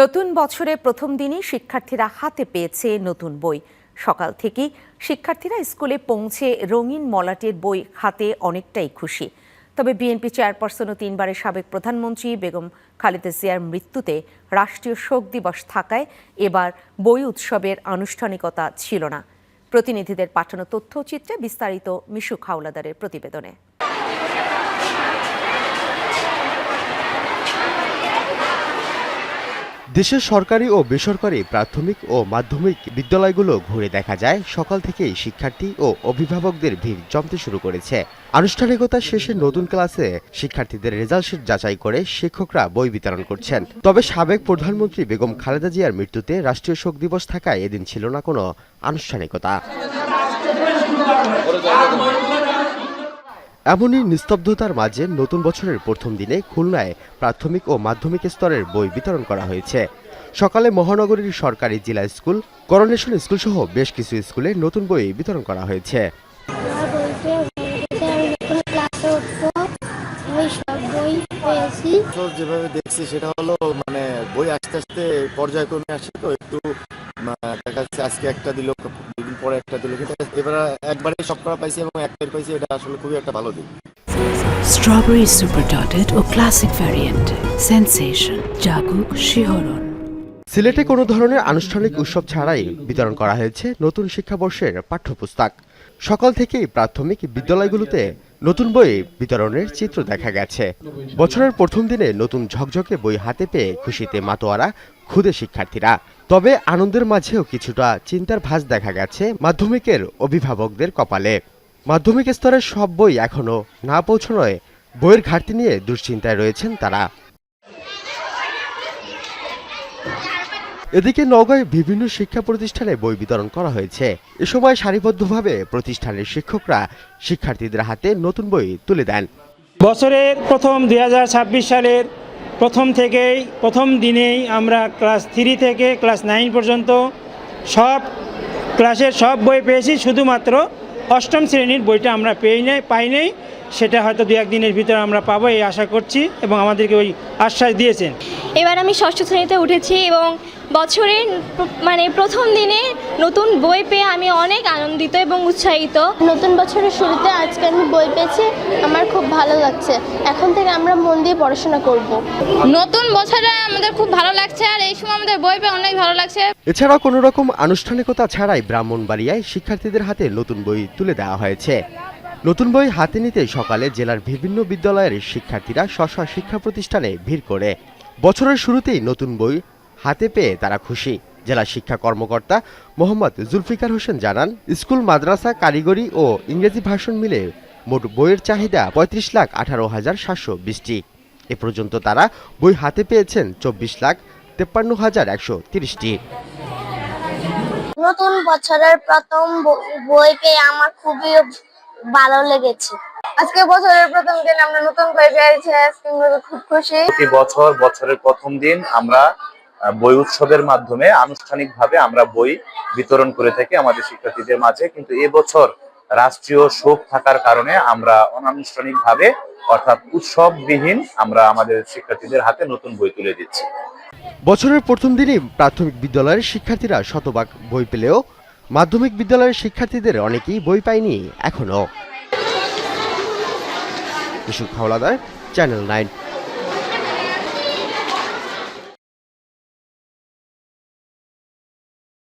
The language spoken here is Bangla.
নতুন বছরে প্রথম দিনই শিক্ষার্থীরা হাতে পেয়েছে নতুন বই। সকাল থেকেই শিক্ষার্থীরা স্কুলে পৌঁছে রঙিন মলাটের বই হাতে অনেকটাই খুশি। তবে বিএনপি চেয়ারপারসন ও 3 বারের সাবেক প্রধানমন্ত্রী বেগম খালেদা জিয়ার মৃত্যুতে রাষ্ট্রীয় শোক দিবস থাকায় এবার বই উৎসবের আনুষ্ঠানিকতা ছিল না। প্রতিনিধিদের পাঠানো তথ্যচিত্রে বিস্তারিত মিশুক হাওলাদারের প্রতিবেদনে। দেশের সরকারি ও বেসরকারি প্রাথমিক ও মাধ্যমিক বিদ্যালয়গুলো ঘুরে দেখা যায় সকাল থেকেই শিক্ষার্থী ও অভিভাবকদের ভিড় জমতে শুরু করেছে। আনুষ্ঠানিকতা শেষে নতুন ক্লাসে শিক্ষার্থীদের রেজাল্ট শিট যাচাই করে শিক্ষকরা বই বিতরণ করছেন। তবে সাবেক প্রধানমন্ত্রী বেগম খালেদা জিয়ার মৃত্যুতে রাষ্ট্রীয় শোক দিবস থাকায় এদিন ছিল না কোনো আনুষ্ঠানিকতা। এমনই নিস্তব্ধতার মাঝে নতুন বছরের প্রথম দিনে খুলনায় প্রাথমিক ও মাধ্যমিক স্তরের বই বিতরণ করা হয়েছে। সকালে মহানগরীর সরকারি জিলা স্কুল, করোনেশন স্কুল সহ বেশ কিছু স্কুলে নতুন বই বিতরণ করা হয়েছে। যেভাবে দেখছি সেটা হলো বই আস্তে আস্তে পর্যায়ক্রমে আসছে, তো একটু দেখা যাচ্ছে আজকে একটা দিল, দুদিন পরে একটা দিল, কিন্তু এবার একবারে সব করা পাইছি এবং একটাই পাইছি, এটা আসলে খুবই একটা ভালো দিক। স্ট্রবেরি সুপার ডটেড ও ক্লাসিক ভ্যারিয়েন্ট সেন্সেশন জাগুক শিহরণ। সিলেটে কোনো ধরনের আনুষ্ঠানিক উৎসব ছাড়াই বিতরণ করা হয়েছে নতুন শিক্ষাবর্ষের পাঠ্যপুস্তক। সকাল থেকেই প্রাথমিক বিদ্যালয়গুলোতে নতুন বই বিতরণের চিত্র দেখা গেছে। বছরের প্রথম দিনে নতুন ঝকঝকে বই হাতে পেয়ে খুশিতে মাতোয়ারা ক্ষুদে শিক্ষার্থীরা। তবে আনন্দের মাঝেও কিছুটা চিন্তার ভাঁজ দেখা গেছে মাধ্যমিকের অভিভাবকদের কপালে। মাধ্যমিক স্তরের সব বই এখনো না পৌঁছানোয় বইয়ের ঘাটতি নিয়ে দুশ্চিন্তায় রয়েছেন তারা। এদিকে নওগাঁয় বিভিন্ন শিক্ষা প্রতিষ্ঠানে বই বিতরণ করা হয়েছে। এ সময় সারিবদ্ধভাবে প্রতিষ্ঠানের শিক্ষকরা শিক্ষার্থীদের হাতে নতুন বই তুলে দেন। বছরের প্রথম 2026 সালের প্রথম দিনেই আমরা ক্লাস 3 থেকে ক্লাস 9 পর্যন্ত সব ক্লাসের সব বই পেয়েছি। শুধুমাত্র অষ্টম শ্রেণীর বইটা আমরা পাই নাই। সেটা হয়তো 2-1 দিনের ভিতরে আমরা পাবো এই আশা করছি এবং আমাদেরকে ওই আশ্বাস দিয়েছেন। এবার আমি ষষ্ঠ শ্রেণীতে উঠেছি এবং বছরের প্রথম দিনে নতুন বই পেয়ে আমি অনেক আনন্দিত এবং উৎসাহিত। নতুন বছরের শুরুতে আজকে আমি বই পেয়েছি, আমার খুব ভালো লাগছে। এখন থেকে আমরা মন দিয়ে পড়াশোনা করব। নতুন বছরে আমাদের খুব ভালো লাগছে আর এই সময় আমাদের বই পেয়ে অনেক ভালো লাগছে। এছাড়াও কোনো রকম আনুষ্ঠানিকতা ছাড়াই ব্রাহ্মণবাড়িয়ায় শিক্ষার্থীদের হাতে নতুন বই তুলে দেওয়া হয়েছে। নতুন বই হাতে নিতে সকালে জেলার বিভিন্ন বিদ্যালয়ের শিক্ষার্থীরা স্ব শিক্ষা প্রতিষ্ঠানে ভিড় করে। বছরের শুরুতেই নতুন বই হাতে পেয়ে তারা খুশি। জেলা শিক্ষা কর্মকর্তা মোহাম্মদ জুলফিকার হোসেন জানান, স্কুল, মাদ্রাসা, কারিগরি ও ইংরেজি ভাষণ মিলে মোট বইয়ের চাহিদা 35,18,720টি। এ পর্যন্ত তারা বই হাতে পেয়েছেন 24,53,130টি। নতুন বছরের প্রথম বই পেয়ে আমার খুবই ভালো লেগেছে। আজকে বছরের প্রথম দিন আমরা নতুন বই পেয়েছি, আজকে আমরা খুব খুশি। প্রতি বছরের প্রথম দিন আমরা বই উৎসবের মাধ্যমে আনুষ্ঠানিকভাবে আমরা বই বিতরণ করে থাকি আমাদের শিক্ষার্থীদের মাঝে, কিন্তু এবছর রাষ্ট্রীয় শোক থাকার কারণে আমরা অনানুষ্ঠানিকভাবে অর্থাৎ উৎসববিহীন আমরা আমাদের শিক্ষার্থীদের হাতে নতুন বই তুলে দিচ্ছি। বছরের প্রথম দিনই প্রাথমিক বিদ্যালয়ের শিক্ষার্থীরা শতভাগ বই পেলেও মাধ্যমিক বিদ্যালয়ের শিক্ষার্থীদের অনেকেই বই পায়নি এখনো। মিশুক হাওলাদার, চ্যানেল 9।